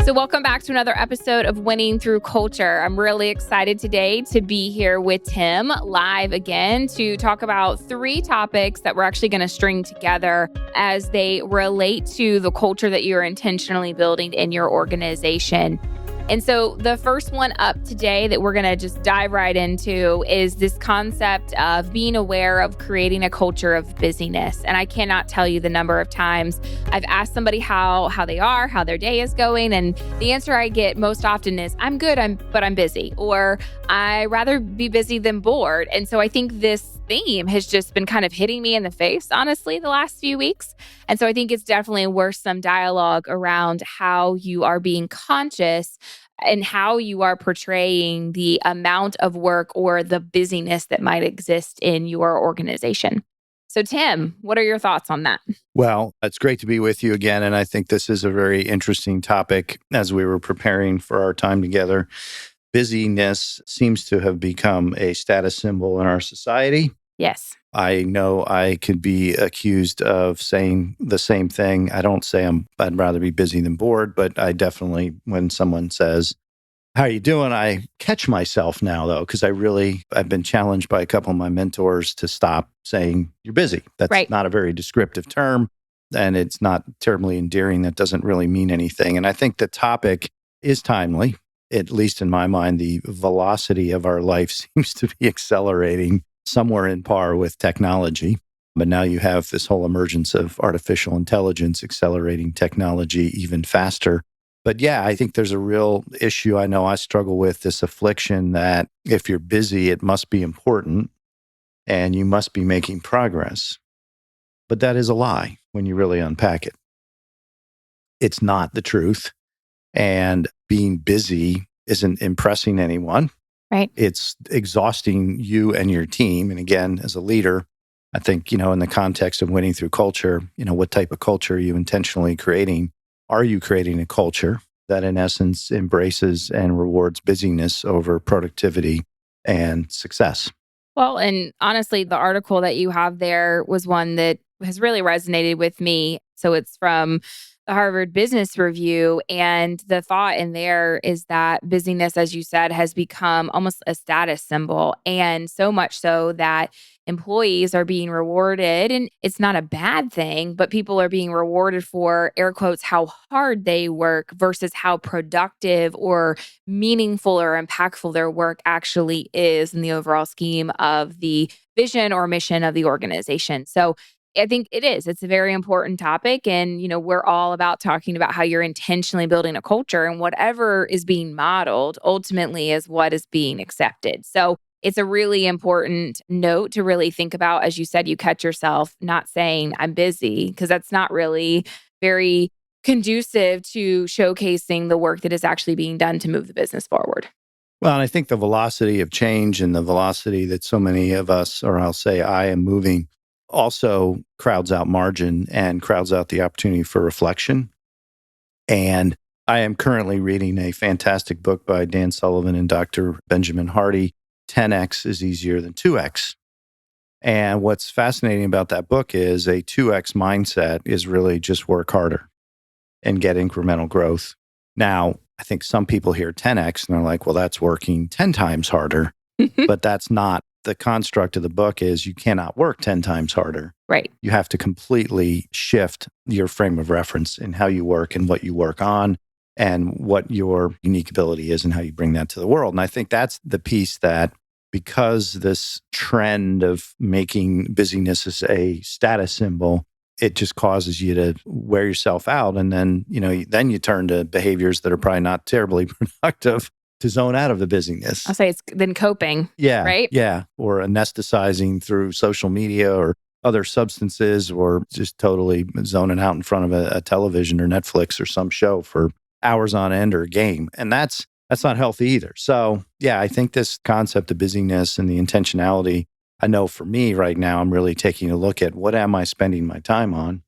So welcome back to another episode of Winning Through Culture. I'm really excited today to be here with Tim live again to talk about 3 topics that we're actually going to string together as they relate to the culture that you're intentionally building in your organization. And so the first one up today that we're going to just dive right into is this concept of being aware of creating a culture of busyness. And I cannot tell you the number of times I've asked somebody how they are, how their day is going. And the answer I get most often is, I'm good, but I'm busy, or I rather be busy than bored. And so I think this theme has just been kind of hitting me in the face, honestly, the last few weeks. And so I think it's definitely worth some dialogue around how you are being conscious and how you are portraying the amount of work or the busyness that might exist in your organization. So Tim, what are your thoughts on that? Well, it's great to be with you again. And I think this is a very interesting topic as we were preparing for our time together. Busyness seems to have become a status symbol in our society. Yes. I know I could be accused of saying the same thing. I don't say I'd rather be busy than bored, but I definitely, when someone says, "How are you doing?" I catch myself now, though, because I've been challenged by a couple of my mentors to stop saying you're busy. That's not a very descriptive term, and it's not terribly endearing. That doesn't really mean anything. And I think the topic is timely. At least in my mind, the velocity of our life seems to be accelerating somewhere in par with technology. But now you have this whole emergence of artificial intelligence accelerating technology even faster. But yeah, I think there's a real issue. I know I struggle with this affliction that if you're busy, it must be important and you must be making progress. But that is a lie when you really unpack it. It's not the truth. And being busy isn't impressing anyone. Right. It's exhausting you and your team. And again, as a leader, I think, in the context of winning through culture, what type of culture are you intentionally creating? Are you creating a culture that in essence embraces and rewards busyness over productivity and success? Well, and honestly, the article that you have there was one that has really resonated with me. So it's from the Harvard Business Review. And the thought in there is that busyness, as you said, has become almost a status symbol. And so much so that employees are being rewarded, and it's not a bad thing, but people are being rewarded for, air quotes, how hard they work versus how productive or meaningful or impactful their work actually is in the overall scheme of the vision or mission of the organization. So I think it is. It's a very important topic. And, we're all about talking about how you're intentionally building a culture, and whatever is being modeled ultimately is what is being accepted. So it's a really important note to really think about. As you said, you catch yourself not saying I'm busy, because that's not really very conducive to showcasing the work that is actually being done to move the business forward. Well, and I think the velocity of change and the velocity that so many of us, or I'll say I am moving, also crowds out margin and crowds out the opportunity for reflection. And I am currently reading a fantastic book by Dan Sullivan and Dr. Benjamin Hardy, 10X is easier than 2X. And what's fascinating about that book is a 2X mindset is really just work harder and get incremental growth. Now, I think some people hear 10X and they're like, well, that's working 10 times harder. But that's not the construct of the book. Is you cannot work 10 times harder. Right. You have to completely shift your frame of reference in how you work and what you work on and what your unique ability is and how you bring that to the world. And I think that's the piece that, because this trend of making busyness as a status symbol, it just causes you to wear yourself out. And then, then you turn to behaviors that are probably not terribly productive to zone out of the busyness. I'll say it's then coping. Yeah. Right? Yeah. Or anesthetizing through social media or other substances, or just totally zoning out in front of a television or Netflix or some show for hours on end, or a game. And that's not healthy either. So yeah, I think this concept of busyness and the intentionality, I know for me right now, I'm really taking a look at what am I spending my time on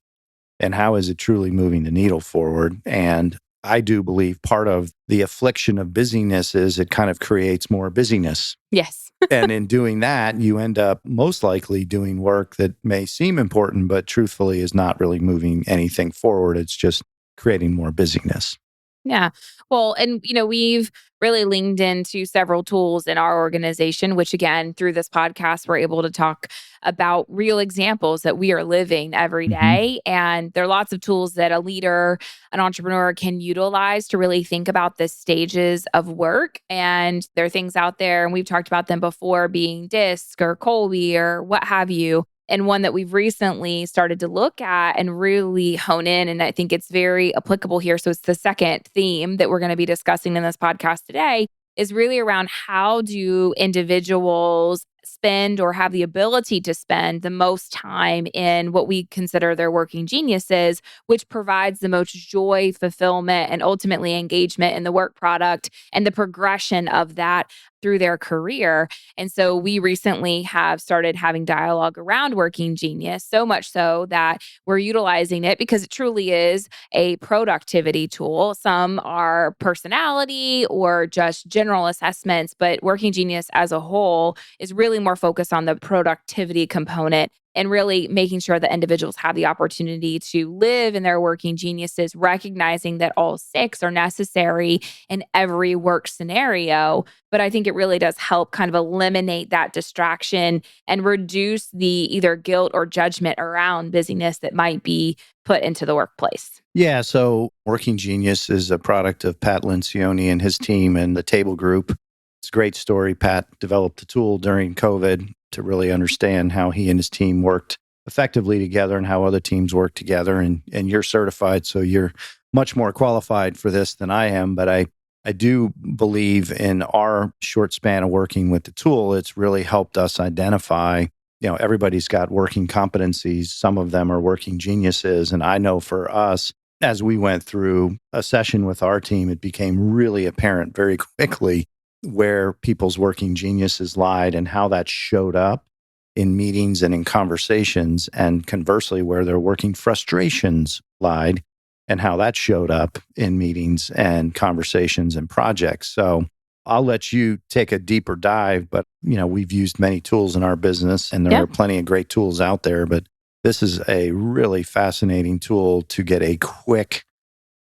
and how is it truly moving the needle forward. And I do believe part of the affliction of busyness is it kind of creates more busyness. Yes. And in doing that, you end up most likely doing work that may seem important, but truthfully is not really moving anything forward. It's just creating more busyness. Yeah. Well, and we've really leaned into several tools in our organization, which again, through this podcast, we're able to talk about real examples that we are living every Hmm. day. And there are lots of tools that a leader, an entrepreneur can utilize to really think about the stages of work. And there are things out there, and we've talked about them before, being DISC or Colby or what have you, and one that we've recently started to look at and really hone in. And I think it's very applicable here. So it's the second theme that we're going to be discussing in this podcast today is really around how do individuals spend or have the ability to spend the most time in what we consider their working geniuses, which provides the most joy, fulfillment, and ultimately engagement in the work product and the progression of that through their career. And so we recently have started having dialogue around working genius, so much so that we're utilizing it because it truly is a productivity tool. Some are personality or just general assessments, but working genius as a whole is really more focused on the productivity component and really making sure that individuals have the opportunity to live in their working geniuses, recognizing that all six are necessary in every work scenario. But I think it really does help kind of eliminate that distraction and reduce the either guilt or judgment around busyness that might be put into the workplace. Yeah. So Working Genius is a product of Pat Lencioni and his team and the Table Group. It's a great story. Pat developed a tool during COVID to really understand how he and his team worked effectively together and how other teams work together. And you're certified, so you're much more qualified for this than I am. But I do believe in our short span of working with the tool, it's really helped us identify, everybody's got working competencies. Some of them are working geniuses. And I know for us, as we went through a session with our team, it became really apparent very quickly where people's working geniuses lied and how that showed up in meetings and in conversations, and conversely, where their working frustrations lied and how that showed up in meetings and conversations and projects. So I'll let you take a deeper dive, but we've used many tools in our business and there Yeah. are plenty of great tools out there, but this is a really fascinating tool to get a quick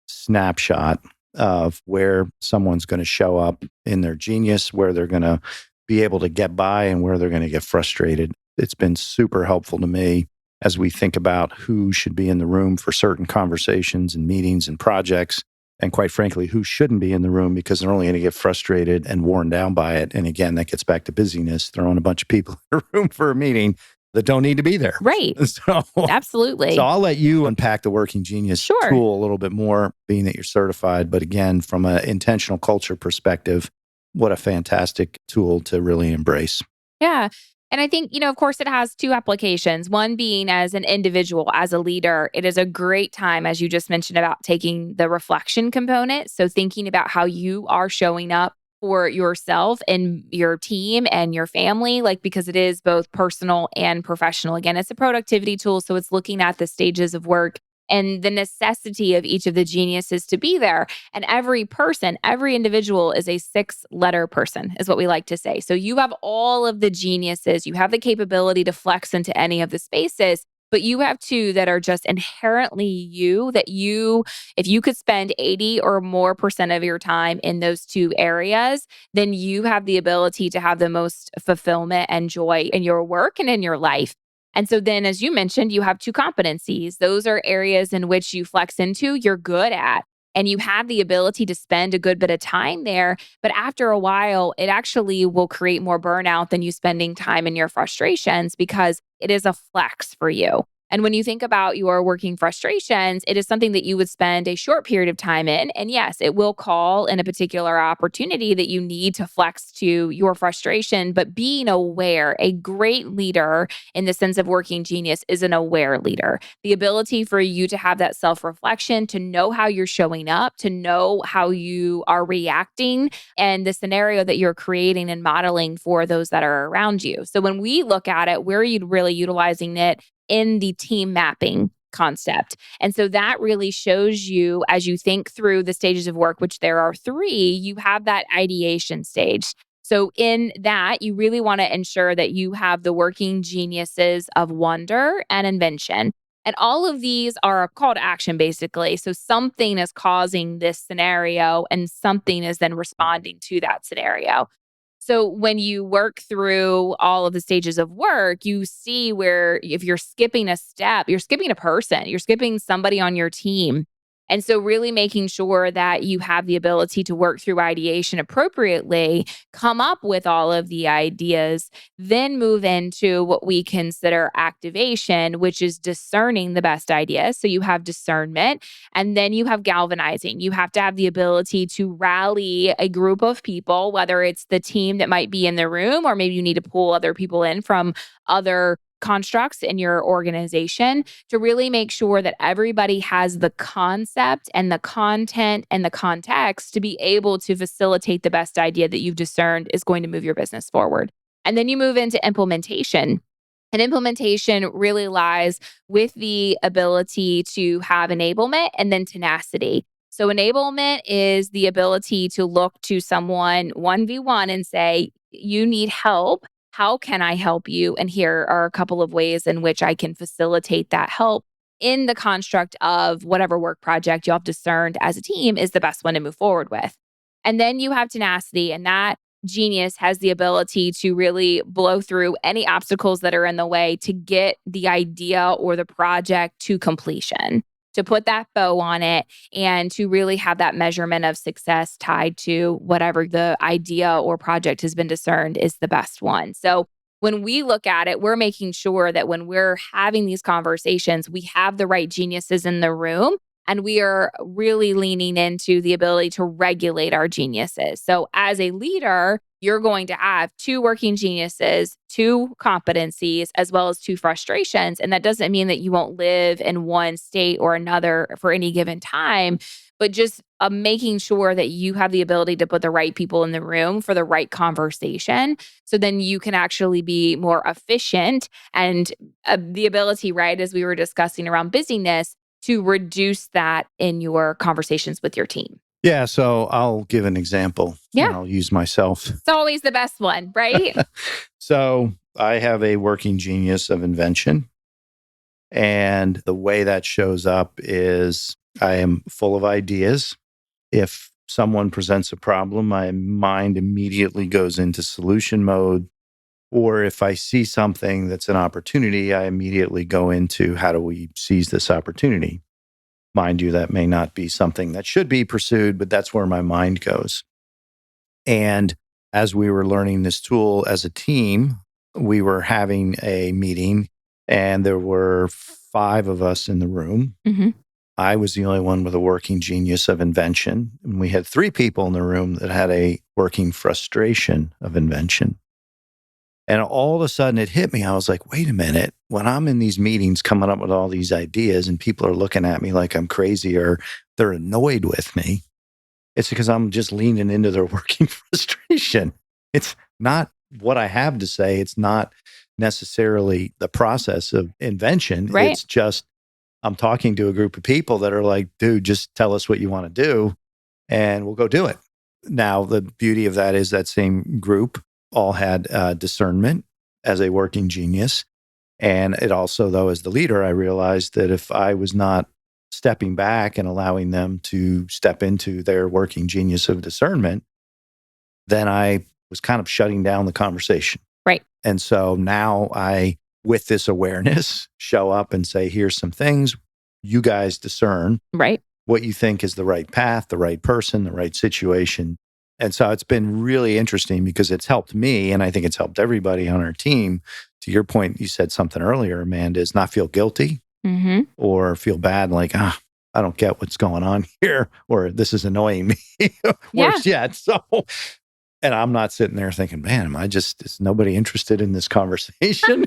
snapshot of where someone's going to show up in their genius, where they're going to be able to get by and where they're going to get frustrated. It's been super helpful to me as we think about who should be in the room for certain conversations and meetings and projects. And quite frankly, who shouldn't be in the room because they're only going to get frustrated and worn down by it. And again, that gets back to busyness, throwing a bunch of people in a room for a meeting that don't need to be there. Right. So Absolutely. I'll let you unpack the Working Genius Sure. tool a little bit more, being that you're certified. But again, from an intentional culture perspective, what a fantastic tool to really embrace. Yeah. And I think, of course, it has two applications. One being as an individual, as a leader, it is a great time, as you just mentioned, about taking the reflection component. So thinking about how you are showing up for yourself and your team and your family, because it is both personal and professional. Again, it's a productivity tool. So it's looking at the stages of work and the necessity of each of the geniuses to be there. And every person, every individual is a 6-letter person, is what we like to say. So you have all of the geniuses, you have the capability to flex into any of the spaces, but you have two that are just inherently you, that if you could spend 80 or more percent of your time in those two areas, then you have the ability to have the most fulfillment and joy in your work and in your life. And so then, as you mentioned, you have two competencies. Those are areas in which you flex into, you're good at, and you have the ability to spend a good bit of time there. But after a while, it actually will create more burnout than you spending time in your frustrations because it is a flex for you. And when you think about your working frustrations, it is something that you would spend a short period of time in. And yes, it will call in a particular opportunity that you need to flex to your frustration. But being aware, a great leader in the sense of working genius is an aware leader. The ability for you to have that self reflection, to know how you're showing up, to know how you are reacting, and the scenario that you're creating and modeling for those that are around you. So when we look at it, we're really utilizing it in the team mapping concept. And so that really shows you, as you think through the stages of work, which there are 3, you have that ideation stage. So in that, you really want to ensure that you have the working geniuses of wonder and invention. And all of these are a call to action, basically. So something is causing this scenario and something is then responding to that scenario. So when you work through all of the stages of work, you see where if you're skipping a step, you're skipping a person, you're skipping somebody on your team. And so, really making sure that you have the ability to work through ideation appropriately, come up with all of the ideas, then move into what we consider activation, which is discerning the best ideas. So, you have discernment and then you have galvanizing. You have to have the ability to rally a group of people, whether it's the team that might be in the room, or maybe you need to pull other people in from other constructs in your organization to really make sure that everybody has the concept and the content and the context to be able to facilitate the best idea that you've discerned is going to move your business forward. And then you move into implementation. And implementation really lies with the ability to have enablement and then tenacity. So, enablement is the ability to look to someone 1v1 and say, you need help. How can I help you? And here are a couple of ways in which I can facilitate that help in the construct of whatever work project you have discerned as a team is the best one to move forward with. And then you have tenacity, and that genius has the ability to really blow through any obstacles that are in the way to get the idea or the project to completion, to put that bow on it, and to really have that measurement of success tied to whatever the idea or project has been discerned is the best one. So when we look at it, we're making sure that when we're having these conversations, we have the right geniuses in the room. And we are really leaning into the ability to regulate our geniuses. So, as a leader, you're going to have two working geniuses, two competencies, as well as two frustrations. And that doesn't mean that you won't live in one state or another for any given time, but just making sure that you have the ability to put the right people in the room for the right conversation. So then you can actually be more efficient and the ability, right, as we were discussing around busyness, to reduce that in your conversations with your team. Yeah. So I'll give an example. Yeah. I'll use myself. It's always the best one, right? So I have a working genius of invention. And the way that shows up is I am full of ideas. If someone presents a problem, my mind immediately goes into solution mode. Or if I see something that's an opportunity, I immediately go into how do we seize this opportunity? Mind you, that may not be something that should be pursued, but that's where my mind goes. And as we were learning this tool as a team, we were having a meeting and there were 5 of us in the room. Mm-hmm. I was the only one with a working genius of invention. And we had 3 people in the room that had a working frustration of invention. And all of a sudden it hit me. I was like, wait a minute. When I'm in these meetings coming up with all these ideas and people are looking at me like I'm crazy or they're annoyed with me, it's because I'm just leaning into their working frustration. It's not what I have to say. It's not necessarily the process of invention. Right. It's just I'm talking to a group of people that are like, dude, just tell us what you want to do and we'll go do it. Now, the beauty of that is that same group all had discernment as a working genius. And it also, though, as the leader, I realized that if I was not stepping back and allowing them to step into their working genius of discernment, then I was kind of shutting down the conversation. Right. And so now I, with this awareness, show up and say, here's some things you guys discern. Right. What you think is the right path, the right person, the right situation. And so it's been really interesting because it's helped me, and I think it's helped everybody on our team. To your point, you said something earlier, Amanda, is not feel guilty or feel bad like, I don't get what's going on here, or this is annoying me. Worse yet. So, and I'm not sitting there thinking, man, is nobody interested in this conversation?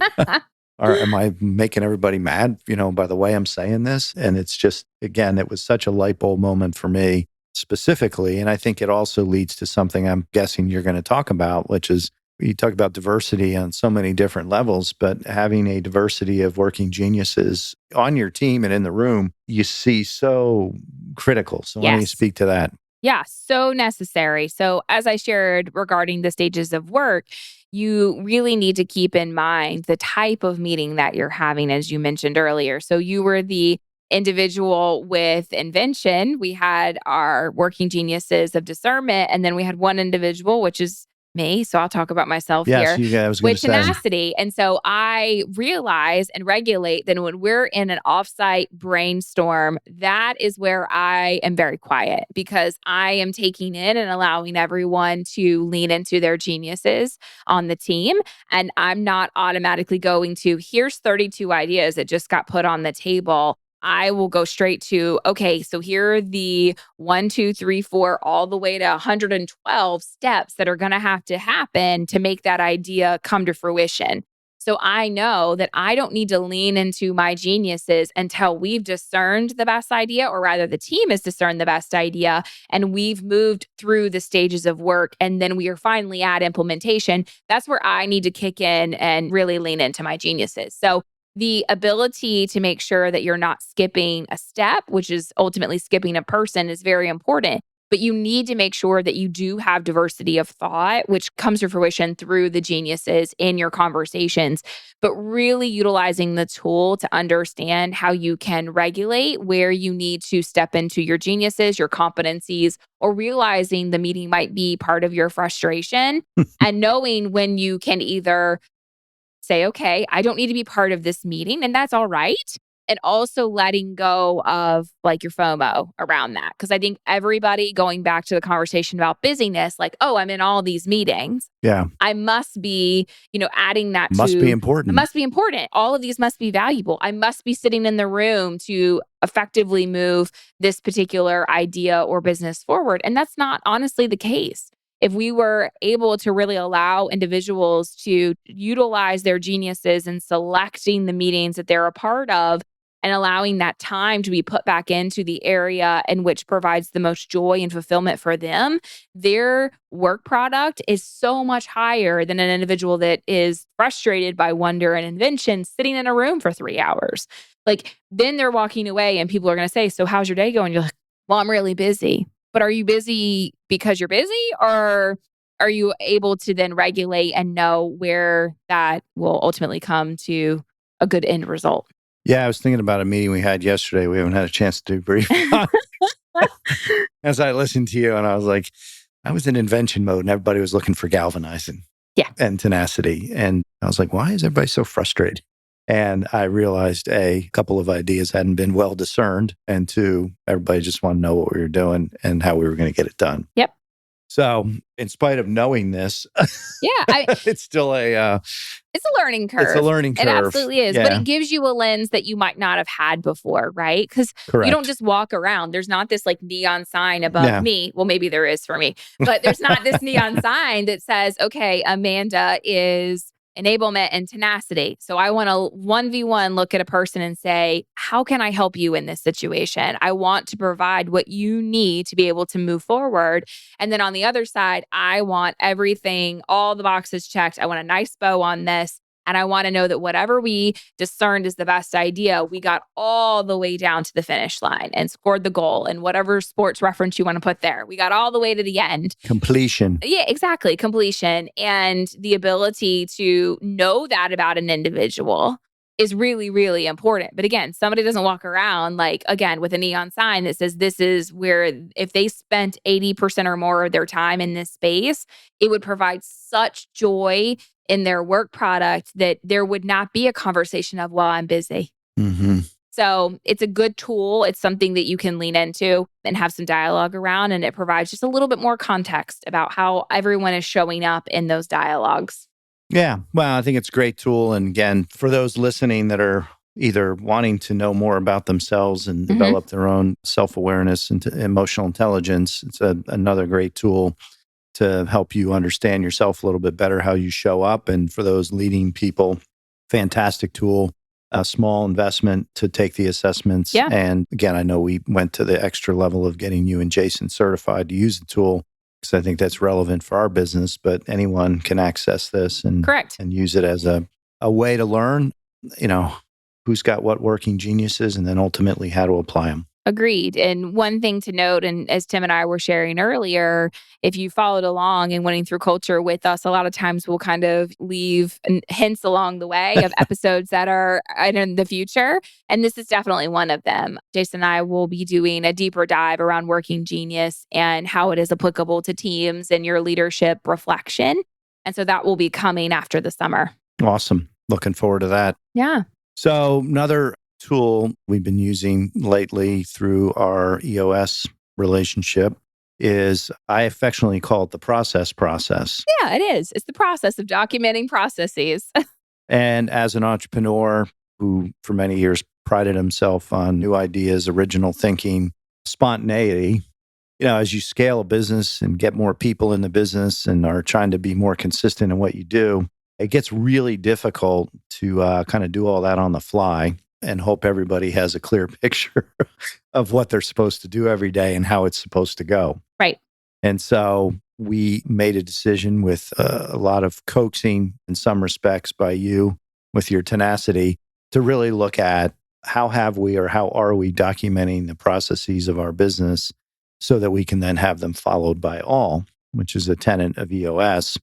Or am I making everybody mad, by the way I'm saying this? And it's just, again, it was such a light bulb moment for me specifically. And I think it also leads to something I'm guessing you're going to talk about, which is you talk about diversity on so many different levels, but having a diversity of working geniuses on your team and in the room, you see so critical. So why don't you speak to that? Yeah, so necessary. So, as I shared regarding the stages of work, you really need to keep in mind the type of meeting that you're having, as you mentioned earlier. So, you were the individual with invention. We had our working geniuses of discernment, and then we had one individual, which is me. So, I'll talk about myself Yes, here you I was going with to say, tenacity. And so I realize and regulate that when we're in an offsite brainstorm, that is where I am very quiet because I am taking in and allowing everyone to lean into their geniuses on the team. And I'm not automatically going to, here's 32 ideas that just got put on the table. I will go straight to, okay, so here are the 1, 2, 3, 4, all the way to 112 steps that are going to have to happen to make that idea come to fruition. So I know that I don't need to lean into my geniuses until we've discerned the best idea, or rather, the team has discerned the best idea, and we've moved through the stages of work. And then we are finally at implementation. That's where I need to kick in and really lean into my geniuses. So the ability to make sure that you're not skipping a step, which is ultimately skipping a person, is very important. But you need to make sure that you do have diversity of thought, which comes to fruition through the geniuses in your conversations, but really utilizing the tool to understand how you can regulate where you need to step into your geniuses, your competencies, or realizing the meeting might be part of your frustration and knowing when you can either say, okay, I don't need to be part of this meeting, and that's all right. And also letting go of like your FOMO around that. Cause I think everybody going back to the conversation about busyness, like, oh, I'm in all these meetings. yeah, I must be, adding that must be to, it important. must be important. All of these must be valuable. I must be sitting in the room to effectively move this particular idea or business forward. And that's not honestly the case. If we were able to really allow individuals to utilize their geniuses in selecting the meetings that they're a part of and allowing that time to be put back into the area in which provides the most joy and fulfillment for them, their work product is so much higher than an individual that is frustrated by wonder and invention sitting in a room for 3 hours. Like, then they're walking away and people are going to say, so how's your day going? You're like, well, I'm really busy. But are you busy because you're busy, or are you able to then regulate and know where that will ultimately come to a good end result? Yeah, I was thinking about a meeting we had yesterday. We haven't had a chance to debrief as I listened to you, and I was like, I was in invention mode, and everybody was looking for galvanizing Yeah. and tenacity. And I was like, why is everybody so frustrated? And I realized a couple of ideas hadn't been well discerned, and two, everybody just wanted to know what we were doing and how we were going to get it done. Yep. So, in spite of knowing this, Yeah. it's still It's a learning curve. it's a learning It curve. absolutely is. But it gives you a lens that you might not have had before, right? Because you don't Correct. just walk around. There's not this like neon sign above Yeah. me. Well, maybe there is for me, but there's not this neon sign that says, okay, Amanda is enablement and tenacity. So I want to 1v1 look at a person and say, how can I help you in this situation? I want to provide what you need to be able to move forward. And then on the other side, I want everything, all the boxes checked. I want a nice bow on this. And I want to know that whatever we discerned is the best idea, we got all the way down to the finish line and scored the goal. And whatever sports reference you want to put there, we got all the way to the end. Completion. Yeah, exactly. Completion. And the ability to know that about an individual is really, really important. But again, somebody doesn't walk around like, again, with a neon sign that says this is where if they spent 80% or more of their time in this space, it would provide such joy in their work product that there would not be a conversation of, well, I'm busy. Mm-hmm. So it's a good tool. It's something that you can lean into and have some dialogue around. And it provides just a little bit more context about how everyone is showing up in those dialogues. Yeah. Well, I think it's a great tool. And again, for those listening that are either wanting to know more about themselves and develop their own self-awareness and emotional intelligence, it's another great tool to help you understand yourself a little bit better, how you show up. And for those leading people, fantastic tool, a small investment to take the assessments. Yeah. And again, I know we went to the extra level of getting you and Jason certified to use the tool because I think that's relevant for our business, but anyone can access this and, Correct. and use it as a way to learn, who's got what working geniuses and then ultimately how to apply them. Agreed. And one thing to note, and as Tim and I were sharing earlier, if you followed along and winning through culture with us, a lot of times we'll kind of leave hints along the way of episodes that are in the future. And this is definitely one of them. Jason and I will be doing a deeper dive around working genius and how it is applicable to teams and your leadership reflection. And so that will be coming after the summer. Awesome. Looking forward to that. Yeah. So another tool we've been using lately through our EOS relationship is, I affectionately call it the process. Yeah, it is. It's the process of documenting processes. And as an entrepreneur who for many years prided himself on new ideas, original thinking, spontaneity, as you scale a business and get more people in the business and are trying to be more consistent in what you do, it gets really difficult to kind of do all that on the fly and hope everybody has a clear picture of what they're supposed to do every day and how it's supposed to go. Right. And so we made a decision with a lot of coaxing in some respects by you with your tenacity to really look at how have we or how are we documenting the processes of our business so that we can then have them followed by all, which is a tenet of EOS.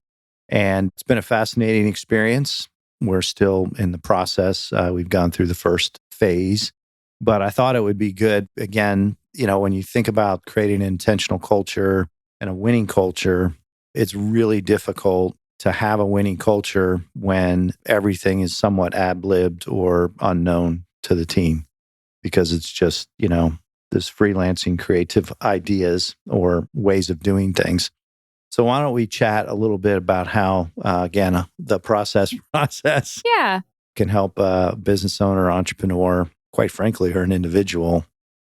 And it's been a fascinating experience. We're still in the process. We've gone through the first phase, but I thought it would be good, again, when you think about creating an intentional culture and a winning culture, it's really difficult to have a winning culture when everything is somewhat ad-libbed or unknown to the team, because it's just, this freelancing creative ideas or ways of doing things. So why don't we chat a little bit about how, again, the process Yeah. can help a business owner, entrepreneur, quite frankly, or an individual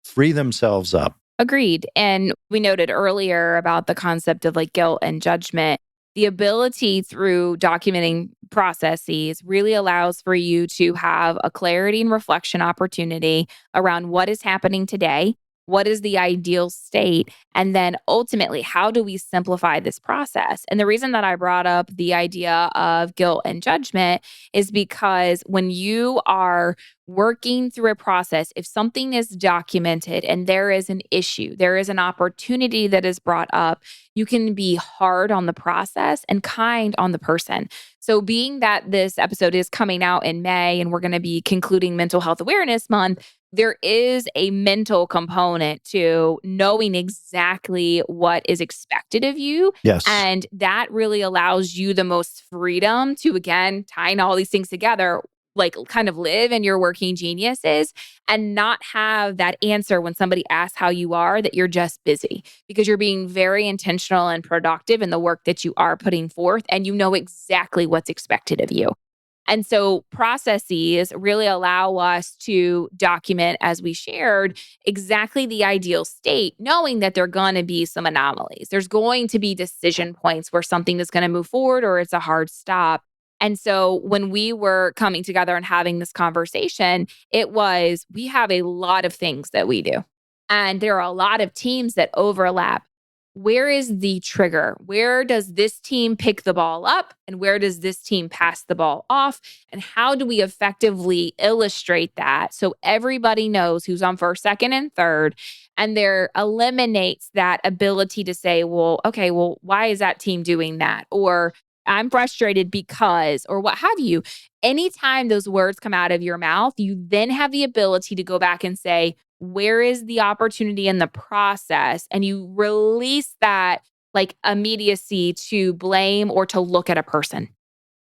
free themselves up. Agreed. And we noted earlier about the concept of like guilt and judgment. The ability through documenting processes really allows for you to have a clarity and reflection opportunity around what is happening today. What is the ideal state? And then ultimately, how do we simplify this process? And the reason that I brought up the idea of guilt and judgment is because when you are working through a process, if something is documented and there is an issue, there is an opportunity that is brought up, you can be hard on the process and kind on the person. So, being that this episode is coming out in May and we're going to be concluding Mental Health Awareness Month, there is a mental component to knowing exactly what is expected of you. Yes. And that really allows you the most freedom to, again, tying all these things together, like kind of live in your working geniuses and not have that answer when somebody asks how you are, that you're just busy, because you're being very intentional and productive in the work that you are putting forth and you know exactly what's expected of you. And so processes really allow us to document, as we shared, exactly the ideal state, knowing that there are going to be some anomalies. There's going to be decision points where something is going to move forward or it's a hard stop. And so when we were coming together and having this conversation, it was, we have a lot of things that we do. And there are a lot of teams that overlap. Where is the trigger? Where does this team pick the ball up? And where does this team pass the ball off? And how do we effectively illustrate that so everybody knows who's on first, second, and third? And there eliminates that ability to say, well, okay, well, why is that team doing that? Or I'm frustrated because, or what have you. Anytime those words come out of your mouth, you then have the ability to go back and say, where is the opportunity in the process? And you release that like immediacy to blame or to look at a person.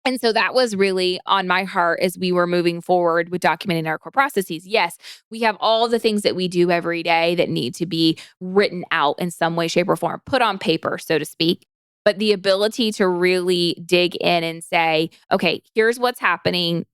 And so that was really on my heart as we were moving forward with documenting our core processes. Yes, we have all the things that we do every day that need to be written out in some way, shape, or form, put on paper, so to speak. But the ability to really dig in and say, okay, here's what's happening,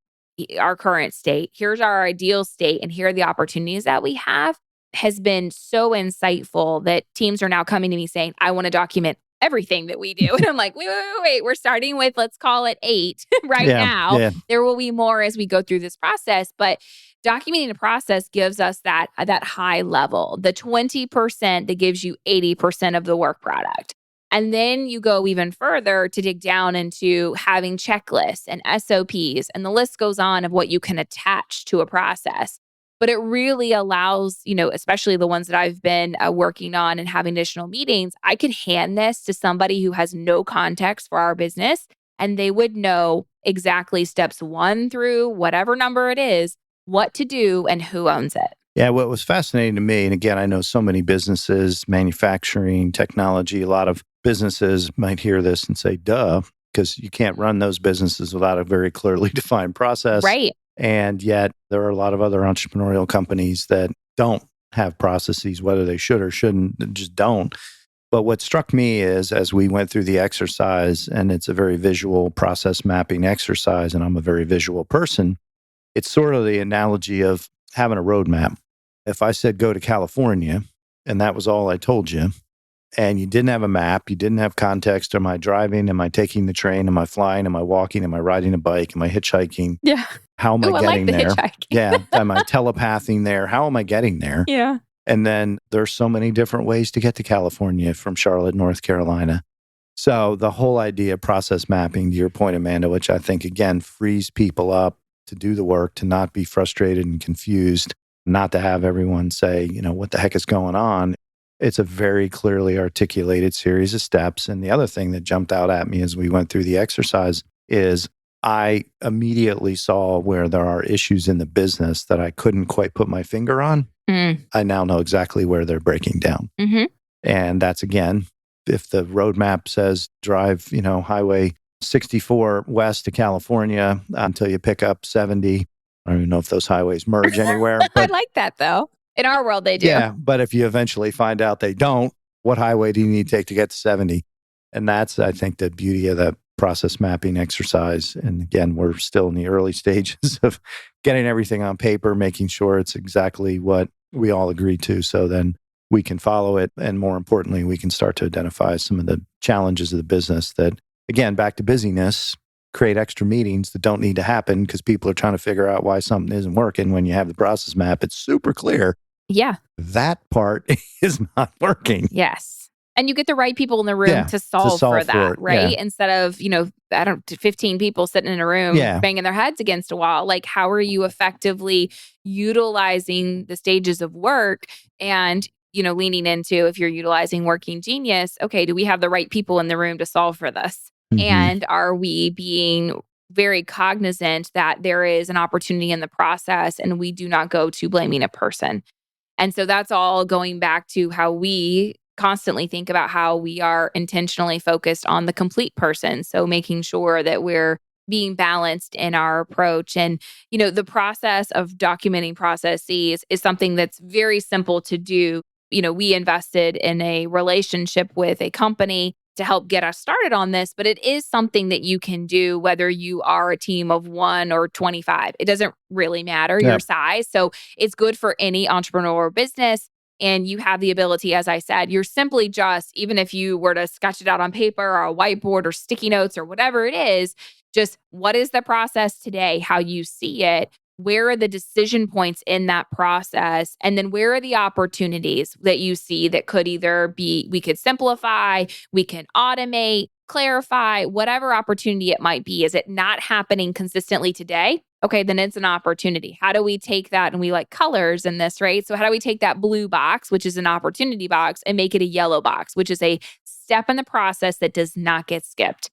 our current state, here's our ideal state, and here are the opportunities that we have, has been so insightful that teams are now coming to me saying, I want to document everything that we do. And I'm like, wait. We're starting with, let's call it 8 right now. Yeah. There will be more as we go through this process, but documenting the process gives us that high level, the 20% that gives you 80% of the work product. And then you go even further to dig down into having checklists and SOPs, and the list goes on of what you can attach to a process. But it really allows, especially the ones that I've been working on and having additional meetings, I could hand this to somebody who has no context for our business, and they would know exactly steps 1 through whatever number it is, what to do and who owns it. Yeah, what was fascinating to me, and again, I know so many businesses, manufacturing, technology, a lot of businesses might hear this and say, duh, because you can't run those businesses without a very clearly defined process. Right. And yet there are a lot of other entrepreneurial companies that don't have processes, whether they should or shouldn't, just don't. But what struck me is as we went through the exercise, and it's a very visual process mapping exercise, and I'm a very visual person, it's sort of the analogy of having a roadmap. If I said go to California and that was all I told you, and you didn't have a map, you didn't have context, am I driving? Am I taking the train? Am I flying? Am I walking? Am I riding a bike? Am I hitchhiking? Yeah. How am I I getting like the there? hitchhiking. Yeah. Am I telepathing there? How am I getting there? Yeah. And then there's so many different ways to get to California from Charlotte, North Carolina. So the whole idea of process mapping, to your point, Amanda, which I think, again, frees people up to do the work, to not be frustrated and confused, not to have everyone say, what the heck is going on? It's a very clearly articulated series of steps. And the other thing that jumped out at me as we went through the exercise is I immediately saw where there are issues in the business that I couldn't quite put my finger on. I now know exactly where they're breaking down. Mm-hmm. And that's, again, if the roadmap says drive, highway 64 west to California until you pick up 70. I don't even know if those highways merge anywhere. I like that, though. In our world, they do. Yeah, but if you eventually find out they don't, what highway do you need to take to get to 70? And that's, I think, the beauty of that process mapping exercise. And again, we're still in the early stages of getting everything on paper, making sure it's exactly what we all agree to. So then we can follow it. And more importantly, we can start to identify some of the challenges of the business that, again, back to busyness, create extra meetings that don't need to happen because people are trying to figure out why something isn't working. When you have the process map, it's super clear. Yeah. That part is not working. Yes. And you get the right people in the room to solve for that, right? Yeah. Instead of, 15 people sitting in a room banging their heads against a wall. Like, how are you effectively utilizing the stages of work and, leaning into, if you're utilizing Working Genius, okay, do we have the right people in the room to solve for this? Mm-hmm. And are we being very cognizant that there is an opportunity in the process and we do not go to blaming a person? And so that's all going back to how we constantly think about how we are intentionally focused on the complete person. So making sure that we're being balanced in our approach. And, the process of documenting processes is something that's very simple to do. We invested in a relationship with a company to help get us started on this, but it is something that you can do whether you are a team of 1 or 25. It doesn't really matter your size. So it's good for any entrepreneur or business. And you have the ability, as I said, you're simply just, even if you were to sketch it out on paper or a whiteboard or sticky notes or whatever it is, just what is the process today, how you see it, where are the decision points in that process, and then where are the opportunities that you see that could either be, we could simplify, we can automate, clarify, whatever opportunity it might be. Is it not happening consistently today? Okay, then it's an opportunity. How do we take that? And we like colors in this, right? So how do we take that blue box, which is an opportunity box, and make it a yellow box, which is a step in the process that does not get skipped?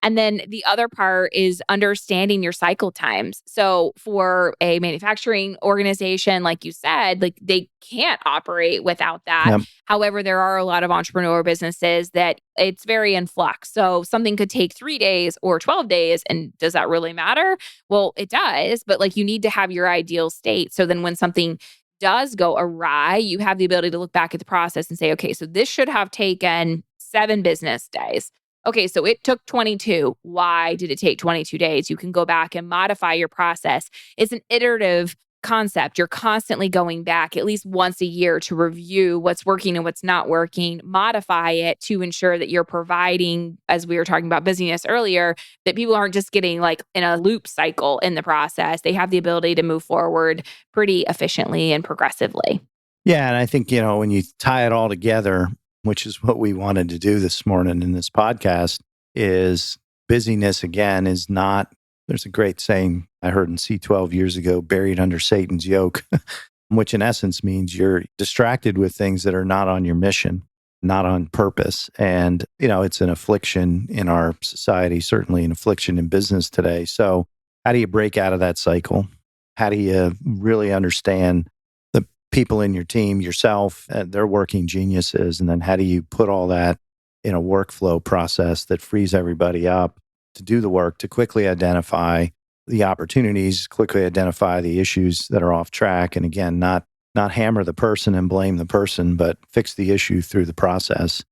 And then the other part is understanding your cycle times. So for a manufacturing organization, like you said, like they can't operate without that. Yep. However, there are a lot of entrepreneur businesses that it's very in flux. So something could take 3 days or 12 days. And does that really matter? Well, it does, but like you need to have your ideal state. So then when something does go awry, you have the ability to look back at the process and say, okay, so this should have taken 7 business days. Okay, so it took 22. Why did it take 22 days? You can go back and modify your process. It's an iterative concept. You're constantly going back at least once a year to review what's working and what's not working, modify it to ensure that you're providing, as we were talking about busyness earlier, that people aren't just getting like in a loop cycle in the process. They have the ability to move forward pretty efficiently and progressively. Yeah, and I think, when you tie it all together, which is what we wanted to do this morning in this podcast, is busyness, again, is not, there's a great saying I heard in C12 years ago, buried under Satan's yoke, which in essence means you're distracted with things that are not on your mission, not on purpose. And, it's an affliction in our society, certainly an affliction in business today. So how do you break out of that cycle? How do you really understand the people in your team, yourself, and their working geniuses? And then how do you put all that in a workflow process that frees everybody up to do the work, to quickly identify the opportunities, quickly identify the issues that are off track. And again, not hammer the person and blame the person, but fix the issue through the process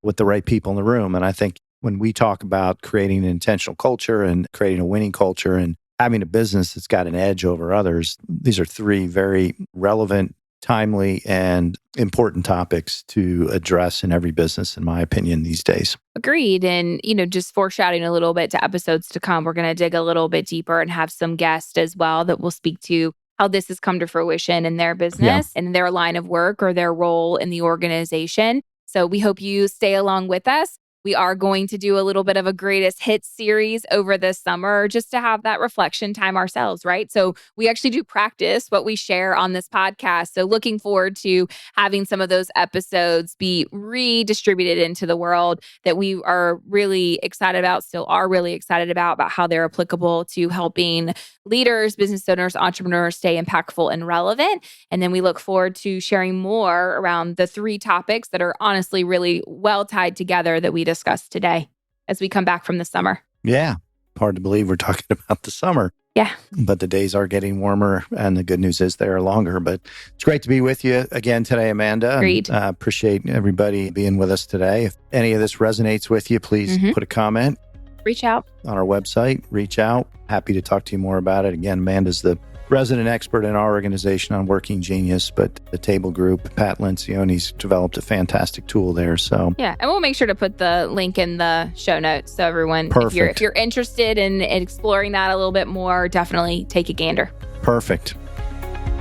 with the right people in the room. And I think when we talk about creating an intentional culture and creating a winning culture and having a business that's got an edge over others, these are three very relevant, timely, and important topics to address in every business, in my opinion, these days. Agreed. And, just foreshadowing a little bit to episodes to come, we're going to dig a little bit deeper and have some guests as well that will speak to how this has come to fruition in their business and their line of work or their role in the organization. So we hope you stay along with us. We are going to do a little bit of a greatest hits series over this summer just to have that reflection time ourselves, right? So we actually do practice what we share on this podcast. So looking forward to having some of those episodes be redistributed into the world that we are really excited about, still are really excited about how they're applicable to helping leaders, business owners, entrepreneurs stay impactful and relevant. And then we look forward to sharing more around the three topics that are honestly really well tied together that we discussed today as we come back from the summer. Yeah. Hard to believe we're talking about the summer. Yeah. But the days are getting warmer, and the good news is they are longer. But it's great to be with you again today, Amanda. Agreed. Appreciate everybody being with us today. If any of this resonates with you, please put a comment. Reach out. On our website, reach out. Happy to talk to you more about it. Again, Amanda's the resident expert in our organization on Working Genius, but the Table Group, Pat Lencioni's developed a fantastic tool there. So yeah, and we'll make sure to put the link in the show notes so everyone, if you're interested in exploring that a little bit more, definitely take a gander. Perfect.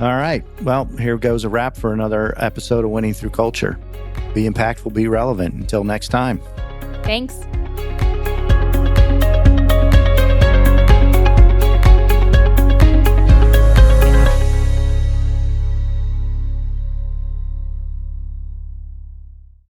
All right. Well, here goes a wrap for another episode of Winning Through Culture. Be impactful, be relevant. Until next time. Thanks.